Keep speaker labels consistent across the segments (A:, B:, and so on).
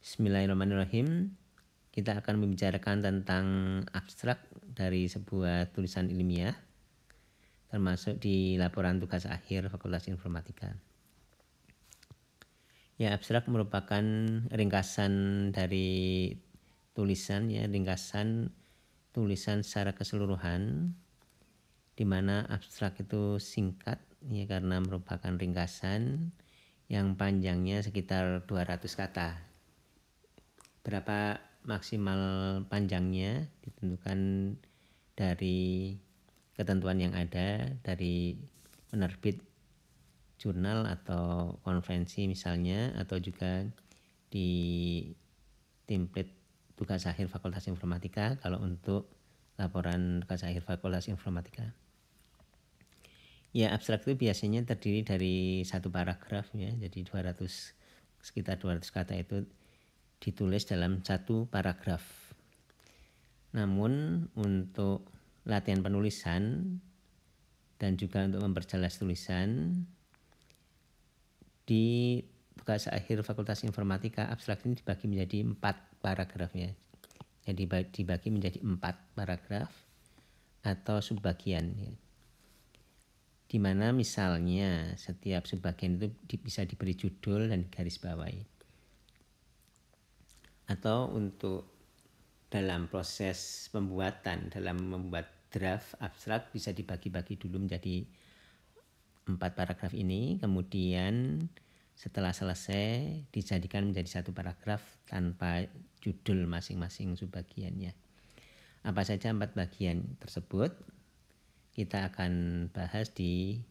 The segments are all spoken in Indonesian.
A: Bismillahirrahmanirrahim. Kita akan membicarakan tentang abstrak dari sebuah tulisan ilmiah, termasuk di laporan tugas akhir Fakultas Informatika. Ya, abstrak merupakan ringkasan dari tulisan, ya, ringkasan tulisan secara keseluruhan, di mana abstrak itu singkat, ya, karena merupakan ringkasan yang panjangnya sekitar 200 kata. Berapa maksimal panjangnya ditentukan dari ketentuan yang ada dari penerbit jurnal atau konferensi misalnya, atau juga di template tugas akhir Fakultas Informatika kalau untuk laporan tugas akhir Fakultas Informatika. Ya, abstrak itu biasanya terdiri dari satu paragraf, ya, jadi sekitar 200 kata itu ditulis dalam satu paragraf. Namun untuk latihan penulisan dan juga untuk memperjelas tulisan, di tugas akhir Fakultas Informatika abstrak ini dibagi menjadi 4 paragraf, ya. Jadi dibagi menjadi 4 paragraf atau subbagian, ya. Di mana misalnya setiap subbagian itu bisa diberi judul dan garis bawahi. Atau untuk dalam proses pembuatan, dalam membuat draft abstrak bisa dibagi-bagi dulu menjadi 4 paragraf ini, kemudian setelah selesai dijadikan menjadi satu paragraf tanpa judul masing-masing subbagiannya. Apa saja 4 bagian tersebut kita akan bahas di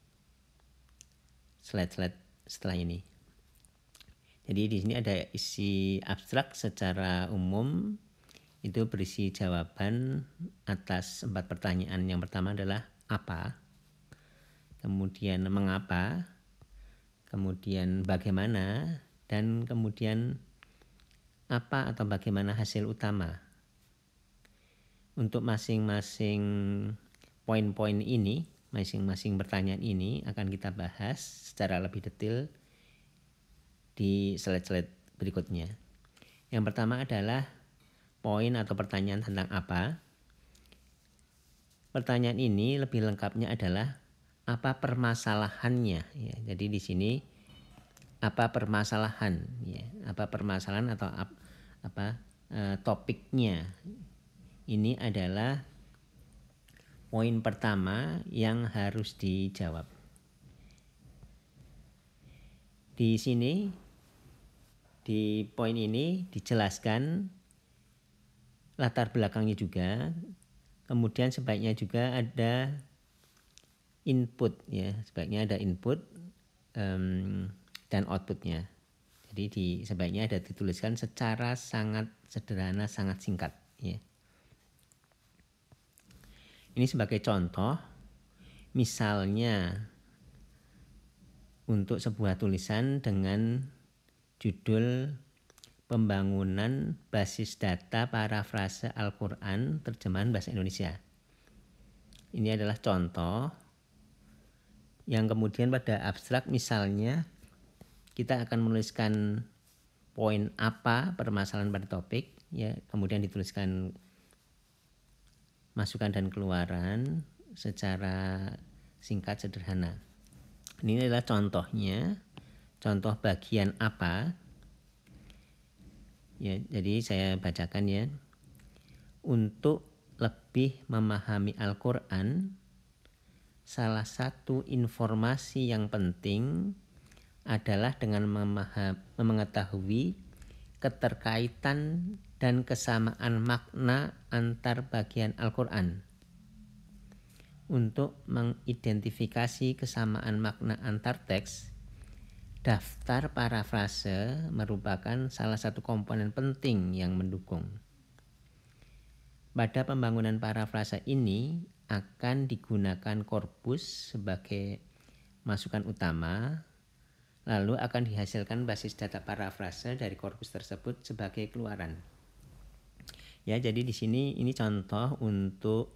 A: slide-slide setelah ini. Jadi di sini ada isi abstrak secara umum, itu berisi jawaban atas 4 pertanyaan. Yang pertama adalah apa, kemudian mengapa, kemudian bagaimana, dan kemudian apa atau bagaimana hasil utama. Untuk masing-masing poin-poin ini, masing-masing pertanyaan ini akan kita bahas secara lebih detail di slide-slide berikutnya. Yang pertama adalah poin atau pertanyaan tentang apa. Pertanyaan ini lebih lengkapnya adalah apa permasalahannya, ya. Jadi di sini apa permasalahan, ya. Apa permasalahan atau topiknya. Ini adalah poin pertama yang harus dijawab. Di sini di poin ini dijelaskan latar belakangnya juga, kemudian sebaiknya juga ada input, ya, sebaiknya ada input dan outputnya. Jadi sebaiknya ada dituliskan secara sangat sederhana, sangat singkat, ya. Ini sebagai contoh, misalnya untuk sebuah tulisan dengan judul Pembangunan Basis Data Parafrase Al-Quran Terjemahan Bahasa Indonesia. Ini adalah contoh yang kemudian pada abstrak misalnya kita akan menuliskan poin apa permasalahan pada topik, ya, kemudian dituliskan masukan dan keluaran secara singkat sederhana. Ini adalah contohnya, contoh bagian apa. Ya, jadi saya bacakan, ya. Untuk lebih memahami Al-Quran, salah satu informasi yang penting adalah dengan mengetahui keterkaitan dan kesamaan makna antar bagian Al-Quran. Untuk mengidentifikasi kesamaan makna antar teks, daftar parafrase merupakan salah satu komponen penting yang mendukung. Pada pembangunan parafrase ini akan digunakan korpus sebagai masukan utama, lalu akan dihasilkan basis data parafrase dari korpus tersebut sebagai keluaran. Ya, jadi di sini ini contoh untuk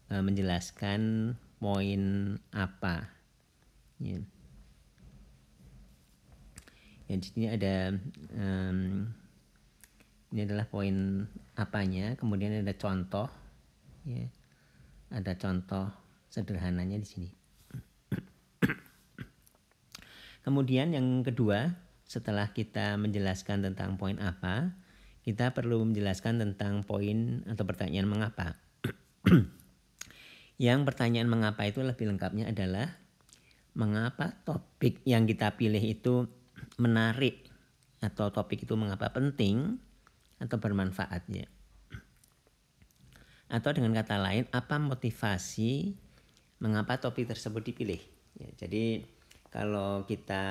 A: menjelaskan poin apa. Ya. Ya, di sini ada ini adalah poin apanya, kemudian ada contoh, ya, ada contoh sederhananya di sini. Kemudian yang kedua, setelah kita menjelaskan tentang poin apa, kita perlu menjelaskan tentang poin atau pertanyaan mengapa. Yang pertanyaan mengapa itu lebih lengkapnya adalah mengapa topik yang kita pilih itu menarik, atau topik itu mengapa penting atau bermanfaat, ya. Atau dengan kata lain, apa motivasi mengapa topik tersebut dipilih. Ya, jadi kalau kita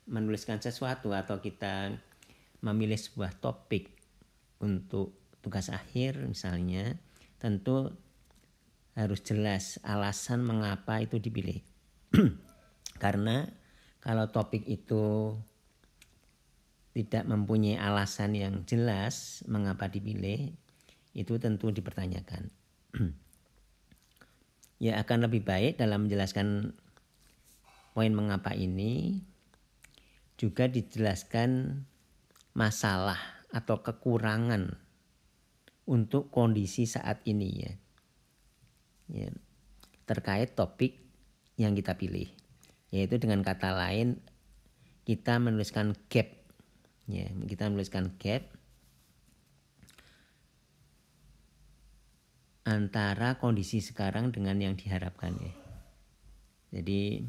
A: menuliskan sesuatu atau kita memilih sebuah topik untuk tugas akhir misalnya, tentu harus jelas alasan mengapa itu dipilih. Karena kalau topik itu tidak mempunyai alasan yang jelas mengapa dipilih, itu tentu dipertanyakan. Ya, akan lebih baik dalam menjelaskan poin mengapa ini juga dijelaskan masalah atau kekurangan untuk kondisi saat ini, ya. Ya, terkait topik yang kita pilih. Yaitu dengan kata lain, kita menuliskan gap. Ya, kita menuliskan gap antara kondisi sekarang dengan yang diharapkan, ya. Jadi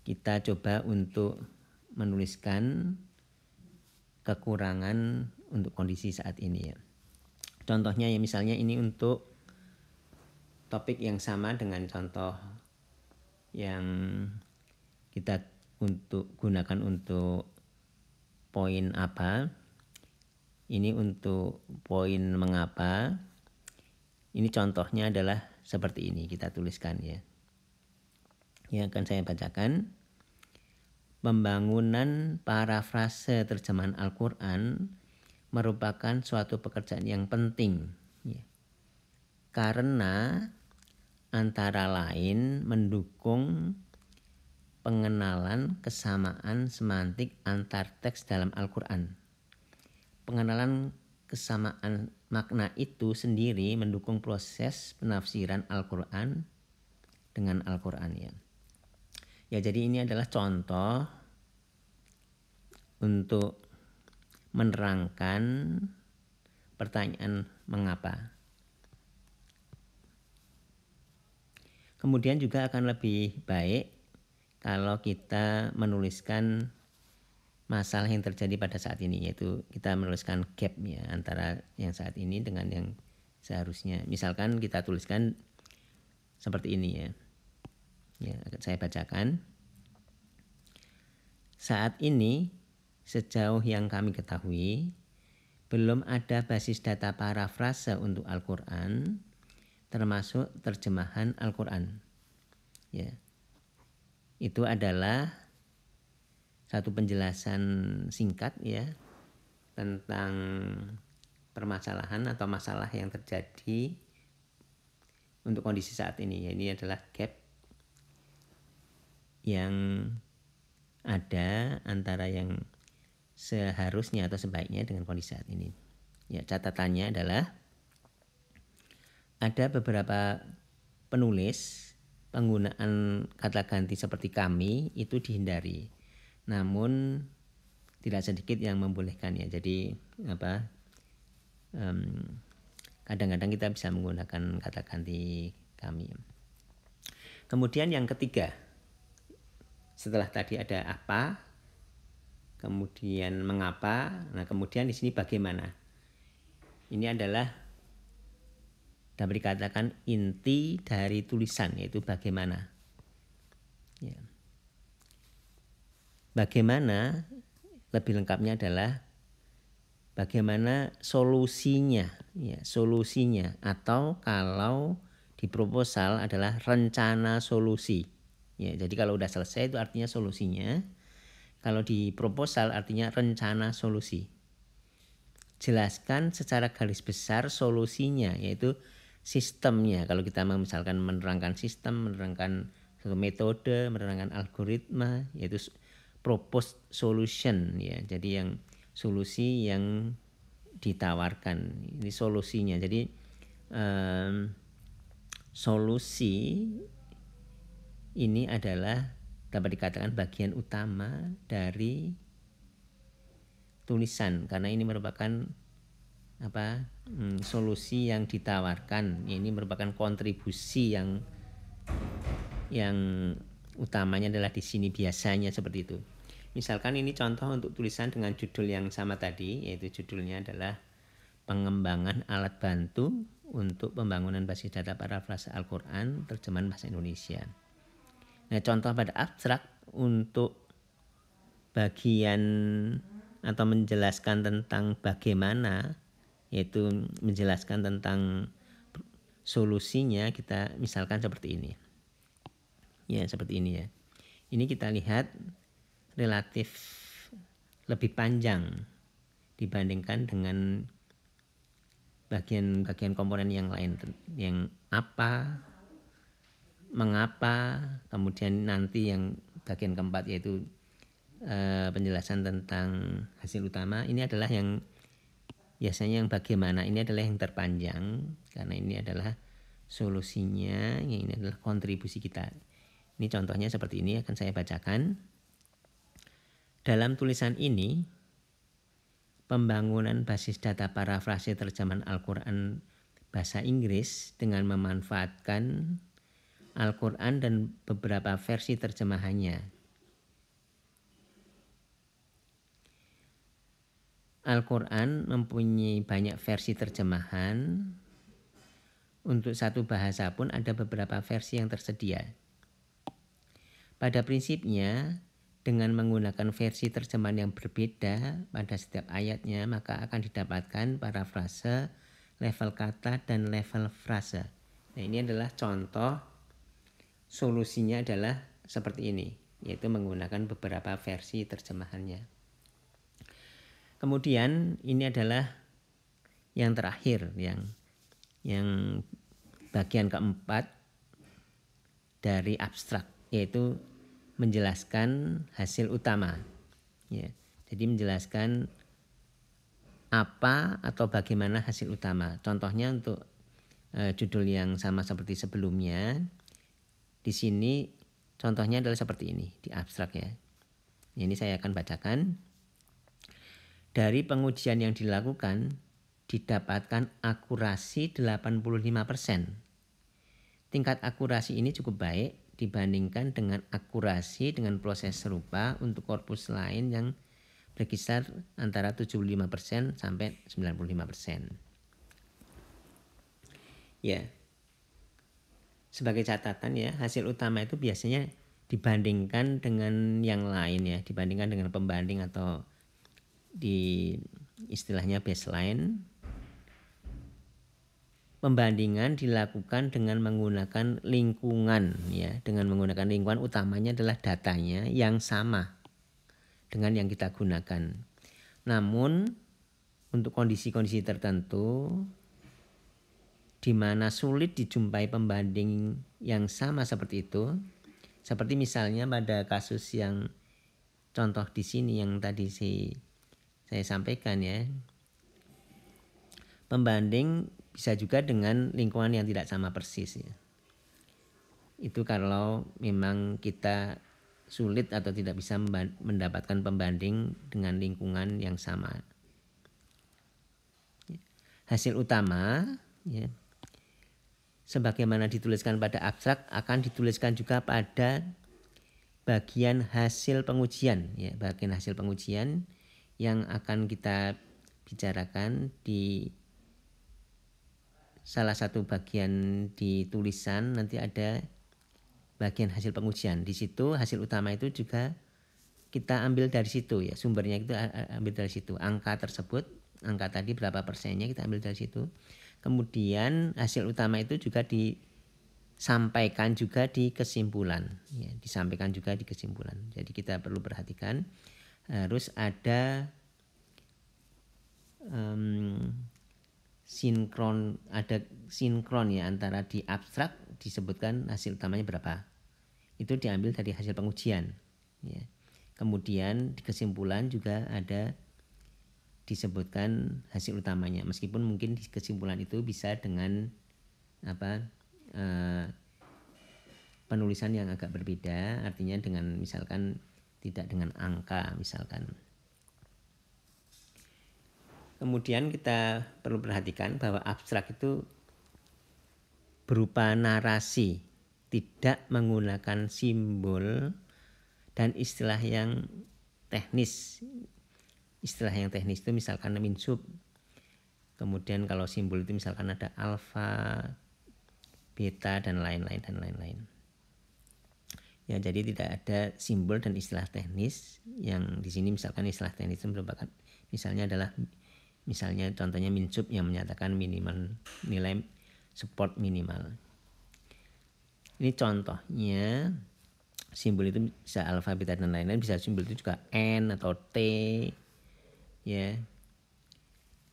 A: kita coba untuk menuliskan kekurangan untuk kondisi saat ini, ya. Contohnya ya, misalnya ini untuk topik yang sama dengan contoh yang kita gunakan untuk poin apa. Ini untuk poin mengapa. Ini contohnya adalah seperti ini, kita tuliskan, ya. Yang akan saya bacakan. Pembangunan parafrase terjemahan Al-Quran merupakan suatu pekerjaan yang penting, ya. Karena antara lain mendukung pengenalan kesamaan semantik antar teks dalam Al-Quran. Pengenalan kesamaan makna itu sendiri mendukung proses penafsiran Al-Quran dengan Al-Quran, ya. Ya, jadi ini adalah contoh untuk menerangkan pertanyaan mengapa. Kemudian juga akan lebih baik kalau kita menuliskan masalah yang terjadi pada saat ini, yaitu kita menuliskan gap, ya, antara yang saat ini dengan yang seharusnya. Misalkan kita tuliskan seperti ini, ya. Ya, saya bacakan. Saat ini, sejauh yang kami ketahui, belum ada basis data parafrase untuk Al-Quran, termasuk terjemahan Al-Quran. Ya. Itu adalah satu penjelasan singkat, ya, tentang permasalahan atau masalah yang terjadi untuk kondisi saat ini. Ya, ini adalah gap yang ada antara yang seharusnya atau sebaiknya dengan kondisi saat ini. Ya, catatannya adalah ada beberapa penulis penggunaan kata ganti seperti kami itu dihindari. Namun tidak sedikit yang membolehkannya. Jadi kadang-kadang kita bisa menggunakan kata ganti kami. Kemudian yang ketiga, setelah tadi ada apa, kemudian mengapa, nah kemudian di sini bagaimana. Ini adalah dapat dikatakan inti dari tulisan, yaitu bagaimana. Ya. Bagaimana lebih lengkapnya adalah bagaimana solusinya, ya, solusinya, atau kalau di proposal adalah rencana solusi. Ya, jadi kalau udah selesai itu artinya solusinya. Kalau di proposal artinya rencana solusi. Jelaskan secara garis besar solusinya, yaitu sistemnya. Kalau kita misalkan menerangkan sistem, menerangkan satu metode, menerangkan algoritma, yaitu proposed solution ya. Jadi yang solusi yang ditawarkan, ini solusinya. Jadi solusi ini adalah dapat dikatakan bagian utama dari tulisan, karena ini merupakan solusi yang ditawarkan. Ini merupakan kontribusi yang utamanya adalah di sini biasanya seperti itu. Misalkan ini contoh untuk tulisan dengan judul yang sama tadi, yaitu judulnya adalah pengembangan alat bantu untuk pembangunan basis data parafrase Al-Quran terjemahan bahasa Indonesia. Nah, contoh pada abstrak untuk bagian atau menjelaskan tentang bagaimana, yaitu menjelaskan tentang solusinya, kita misalkan seperti ini. Ya, seperti ini ya. Ini kita lihat relatif lebih panjang dibandingkan dengan bagian-bagian komponen yang lain, yang apa, mengapa, kemudian nanti yang bagian keempat yaitu penjelasan tentang hasil utama. Ini adalah yang biasanya yang bagaimana, ini adalah yang terpanjang karena ini adalah solusinya, yang ini adalah kontribusi kita. Ini contohnya seperti ini, akan saya bacakan. Dalam tulisan ini, pembangunan basis data parafrase terjemahan Al-Quran bahasa Inggris dengan memanfaatkan Al-Quran dan beberapa versi terjemahannya. Al-Quran mempunyai banyak versi terjemahan. Untuk satu bahasa pun ada beberapa versi yang tersedia. Pada prinsipnya, dengan menggunakan versi terjemahan yang berbeda pada setiap ayatnya, maka akan didapatkan parafrase, level kata, dan level frase. Nah, ini adalah contoh solusinya adalah seperti ini, yaitu menggunakan beberapa versi terjemahannya. Kemudian ini adalah yang terakhir, yang bagian keempat dari abstrak, yaitu menjelaskan hasil utama. Ya, jadi menjelaskan apa atau bagaimana hasil utama. Contohnya untuk judul yang sama seperti sebelumnya, di sini contohnya adalah seperti ini di abstrak ya. Ini saya akan bacakan. Dari pengujian yang dilakukan didapatkan akurasi 85%. Tingkat akurasi ini cukup baik dibandingkan dengan akurasi dengan proses serupa untuk korpus lain yang berkisar antara 75% sampai 95%. Ya. Sebagai catatan ya, hasil utama itu biasanya dibandingkan dengan yang lain ya, dibandingkan dengan pembanding atau di istilahnya baseline. Pembandingan dilakukan dengan menggunakan lingkungan ya, dengan menggunakan lingkungan utamanya adalah datanya yang sama dengan yang kita gunakan. Namun untuk kondisi-kondisi tertentu di mana sulit dijumpai pembanding yang sama seperti itu, seperti misalnya pada kasus yang contoh di sini yang tadi saya sampaikan ya, pembanding bisa juga dengan lingkungan yang tidak sama persis ya. Itu kalau memang kita sulit atau tidak bisa mendapatkan pembanding dengan lingkungan yang sama. Hasil utama ya, sebagaimana dituliskan pada abstrak akan dituliskan juga pada bagian hasil pengujian ya, bagian hasil pengujian yang akan kita bicarakan di salah satu bagian di tulisan. Nanti ada bagian hasil pengujian. Di situ hasil utama itu juga kita ambil dari situ ya, sumbernya itu ambil dari situ. Angka tersebut, angka tadi berapa persennya kita ambil dari situ. Kemudian hasil utama itu juga disampaikan juga di kesimpulan ya, disampaikan juga di kesimpulan. Jadi kita perlu perhatikan harus ada sinkron ya, antara di abstrak disebutkan hasil utamanya berapa, itu diambil dari hasil pengujian, ya. Kemudian di kesimpulan juga ada disebutkan hasil utamanya, meskipun mungkin di kesimpulan itu bisa dengan penulisan yang agak berbeda, artinya dengan misalkan tidak dengan angka misalkan. Kemudian kita perlu perhatikan bahwa abstrak itu berupa narasi, tidak menggunakan simbol dan istilah yang teknis. Istilah yang teknis itu misalkan minsub. Kemudian kalau simbol itu misalkan ada alfa, beta dan lain-lain. Ya, jadi tidak ada simbol dan istilah teknis yang di sini misalkan istilah teknis itu merupakan misalnya adalah contohnya minsub yang menyatakan minimal nilai support minimal. Ini contohnya simbol itu bisa alfa, beta dan lain-lain, bisa simbol itu juga N atau T, ya.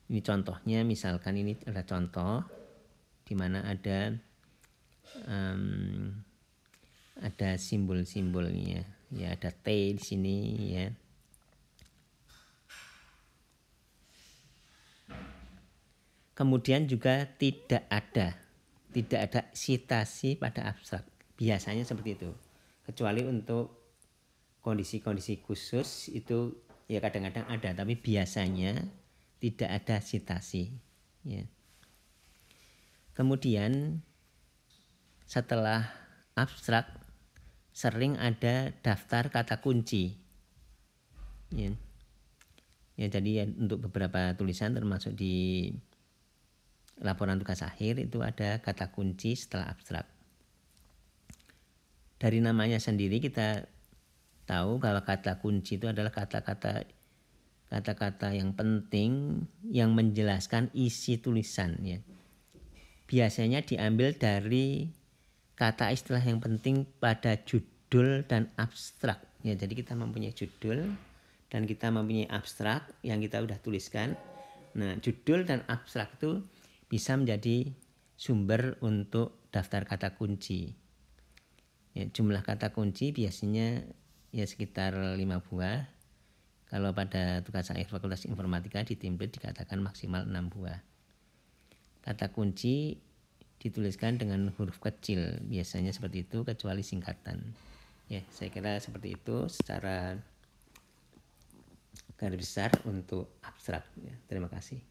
A: Ini contohnya, misalkan ini adalah contoh di mana ada simbol-simbolnya, ya, ada T di sini, ya. Kemudian juga tidak ada sitasi pada abstrak. Biasanya seperti itu. Kecuali untuk kondisi-kondisi khusus itu ya kadang-kadang ada, tapi biasanya tidak ada sitasi, ya. Kemudian setelah abstrak sering ada daftar kata kunci, ya. Ya, jadi ya, untuk beberapa tulisan termasuk di laporan tugas akhir itu ada kata kunci setelah abstrak. Dari namanya sendiri kita tahu kalau kata kunci itu adalah kata-kata yang penting yang menjelaskan isi tulisan, ya. Biasanya diambil dari kata istilah yang penting pada judul dan abstrak, ya. Jadi kita mempunyai judul dan kita mempunyai abstrak yang kita sudah tuliskan. Nah, judul dan abstrak itu bisa menjadi sumber untuk daftar kata kunci. Ya, jumlah kata kunci biasanya ya sekitar 5 buah. Kalau pada tugas akhir Fakultas Informatika di template dikatakan maksimal 6 buah. Kata kunci dituliskan dengan huruf kecil, biasanya seperti itu kecuali singkatan. Ya, saya kira seperti itu secara garis besar untuk abstrak. Ya, terima kasih.